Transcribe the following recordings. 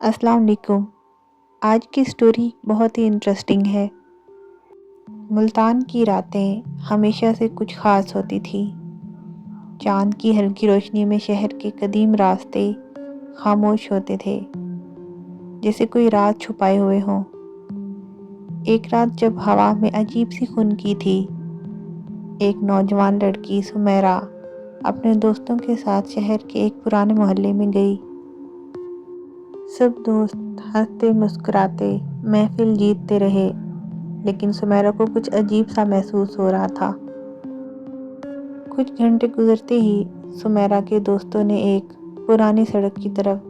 अस्सलाम वालेकुम। आज की स्टोरी बहुत ही इंटरेस्टिंग है। मुल्तान की रातें हमेशा से कुछ ख़ास होती थी। चांद की हल्की रोशनी में शहर के कदीम रास्ते खामोश होते थे, जैसे कोई राज छुपाए हुए हों। एक रात जब हवा में अजीब सी खुनकी थी, एक नौजवान लड़की सुमेरा अपने दोस्तों के साथ शहर के एक पुराने मोहल्ले में गई। सब दोस्त हंसते मुस्कुराते महफिल जीतते रहे, लेकिन सुमेरा को कुछ अजीब सा महसूस हो रहा था। कुछ घंटे गुजरते ही सुमेरा के दोस्तों ने एक पुरानी सड़क की तरफ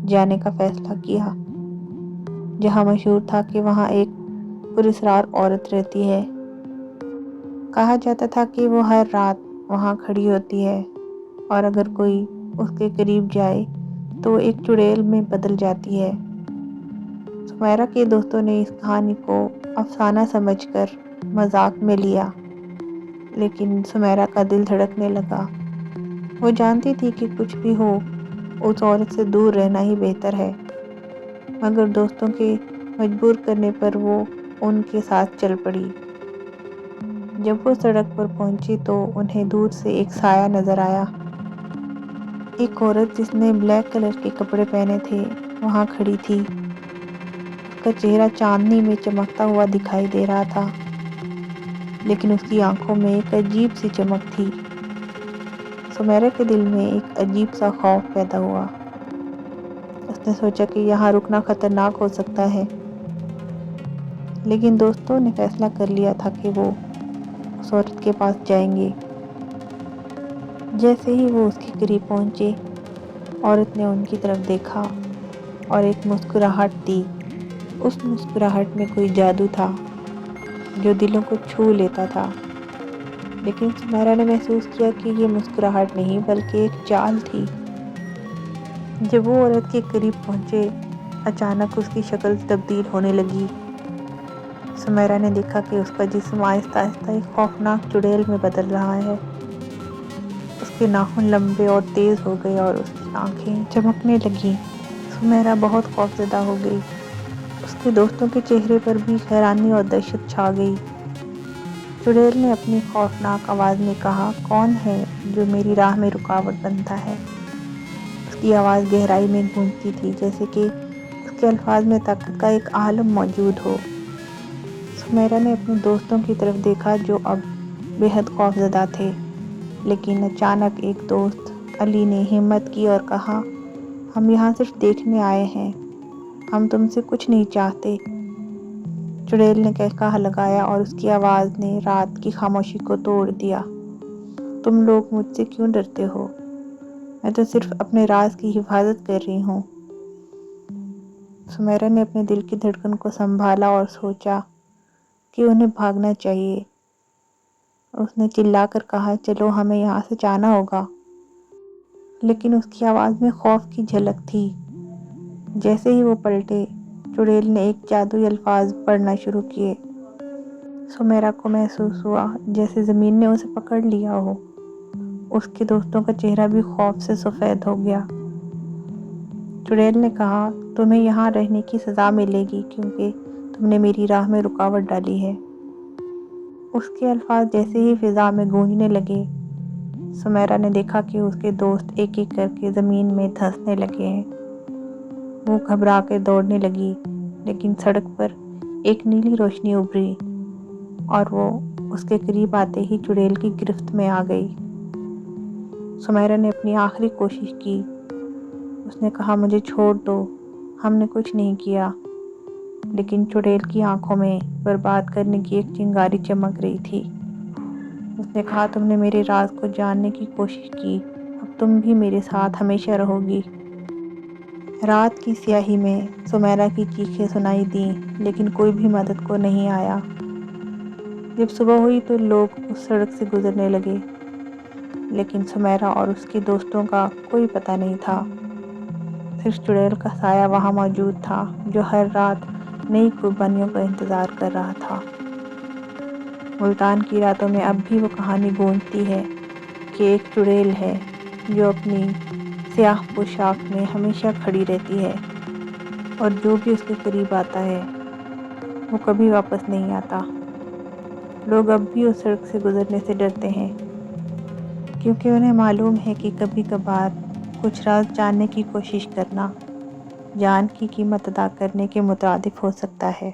जाने का फैसला किया, जहां मशहूर था कि वहां एक पुरस्कार औरत रहती है। कहा जाता था कि वो हर रात वहां खड़ी होती है और अगर कोई उसके करीब जाए तो एक चुड़ैल में बदल जाती है। सुमेरा के दोस्तों ने इस कहानी को अफसाना समझकर मजाक में लिया, लेकिन सुमेरा का दिल धड़कने लगा। वो जानती थी कि कुछ भी हो, उस औरत से दूर रहना ही बेहतर है, मगर दोस्तों के मजबूर करने पर वो उनके साथ चल पड़ी। जब वो सड़क पर पहुंची तो उन्हें दूर से एक साया नजर आया। एक औरत जिसने ब्लैक कलर के कपड़े पहने थे वहां खड़ी थी। उसका चेहरा चांदनी में चमकता हुआ दिखाई दे रहा था, लेकिन उसकी आंखों में एक अजीब सी चमक थी। सुमेरा के दिल में एक अजीब सा खौफ पैदा हुआ। उसने सोचा कि यहाँ रुकना खतरनाक हो सकता है, लेकिन दोस्तों ने फैसला कर लिया था कि वो उस औरत के पास जाएंगे। जैसे ही वो उसके करीब पहुंचे, औरत ने उनकी तरफ देखा और एक मुस्कुराहट दी। उस मुस्कुराहट में कोई जादू था जो दिलों को छू लेता था। लेकिन सुमेरा ने महसूस किया कि ये मुस्कुराहट नहीं बल्कि एक चाल थी। जब वो औरत के करीब पहुंचे, अचानक उसकी शक्ल तब्दील होने लगी। सुमेरा ने देखा कि उसका जिस्म आहिस्ता आहिस्ता एक खौफनाक चुड़ैल में बदल रहा है। उसके नाखून लंबे और तेज हो गए और उसकी आंखें चमकने लगी। सुमेरा बहुत खौफजदा हो गई। उसके दोस्तों के चेहरे पर भी हैरानी और दहशत छा गई। चुड़ैल ने अपनी खौफनाक आवाज में कहा, कौन है जो मेरी राह में रुकावट बनता है? उसकी आवाज गहराई में गूंजती थी, जैसे कि उसके अल्फाज में ताकत का एक आलम मौजूद हो। सुमेरा ने अपने दोस्तों की तरफ देखा जो अब बेहद खौफजदा थे, लेकिन अचानक एक दोस्त अली ने हिम्मत की और कहा, हम यहाँ सिर्फ देखने आए हैं, हम तुमसे कुछ नहीं चाहते। चुड़ैल ने कहकहा लगाया और उसकी आवाज़ ने रात की खामोशी को तोड़ दिया। तुम लोग मुझसे क्यों डरते हो? मैं तो सिर्फ अपने राज की हिफाजत कर रही हूँ। सुमेरा ने अपने दिल की धड़कन को संभाला और सोचा कि उन्हें भागना चाहिए। उसने चिल्लाकर कहा, चलो हमें यहाँ से जाना होगा। लेकिन उसकी आवाज़ में खौफ की झलक थी। जैसे ही वो पलटे, चुड़ैल ने एक जादुई अल्फाज पढ़ना शुरू किए। सुमेरा को महसूस हुआ जैसे ज़मीन ने उसे पकड़ लिया हो। उसके दोस्तों का चेहरा भी खौफ से सफ़ेद हो गया। चुड़ैल ने कहा, तुम्हें यहाँ रहने की सज़ा मिलेगी क्योंकि तुमने मेरी राह में रुकावट डाली है। उसके अल्फाज जैसे ही फिज़ा में गूंजने लगे, सुमेरा ने देखा कि उसके दोस्त एक एक करके ज़मीन में धंसने लगे हैं। वो घबरा कर दौड़ने लगी, लेकिन सड़क पर एक नीली रोशनी उभरी और वो उसके करीब आते ही चुड़ैल की गिरफ्त में आ गई। सुमेरा ने अपनी आखिरी कोशिश की। उसने कहा, मुझे छोड़ दो, हमने कुछ नहीं किया। लेकिन चुड़ैल की आंखों में बर्बाद करने की एक चिंगारी चमक रही थी। उसने कहा, तुमने मेरे राज को जानने की कोशिश की, अब तुम भी मेरे साथ हमेशा रहोगी। रात की स्याही में सुमेरा की चीखें सुनाई दी, लेकिन कोई भी मदद को नहीं आया। जब सुबह हुई तो लोग उस सड़क से गुजरने लगे, लेकिन सुमेरा और उसके दोस्तों का कोई पता नहीं था। सिर्फ चुड़ैल का साया वहाँ मौजूद था, जो हर रात नई कुर्बानियों का इंतज़ार कर रहा था। मुल्तान की रातों में अब भी वो कहानी गूंजती है कि एक चुड़ैल है जो अपनी स्याह पोशाक में हमेशा खड़ी रहती है। اور جو بھی اس کے قریب آتا ہے وہ کبھی واپس نہیں آتا۔ لوگ اب بھی اس سڑک سے گزرنے سے ڈرتے ہیں کیونکہ انہیں معلوم ہے کہ کبھی کبھار کچھ راز جاننے کی کوشش کرنا جان کی قیمت ادا کرنے کے مترادف ہو سکتا ہے۔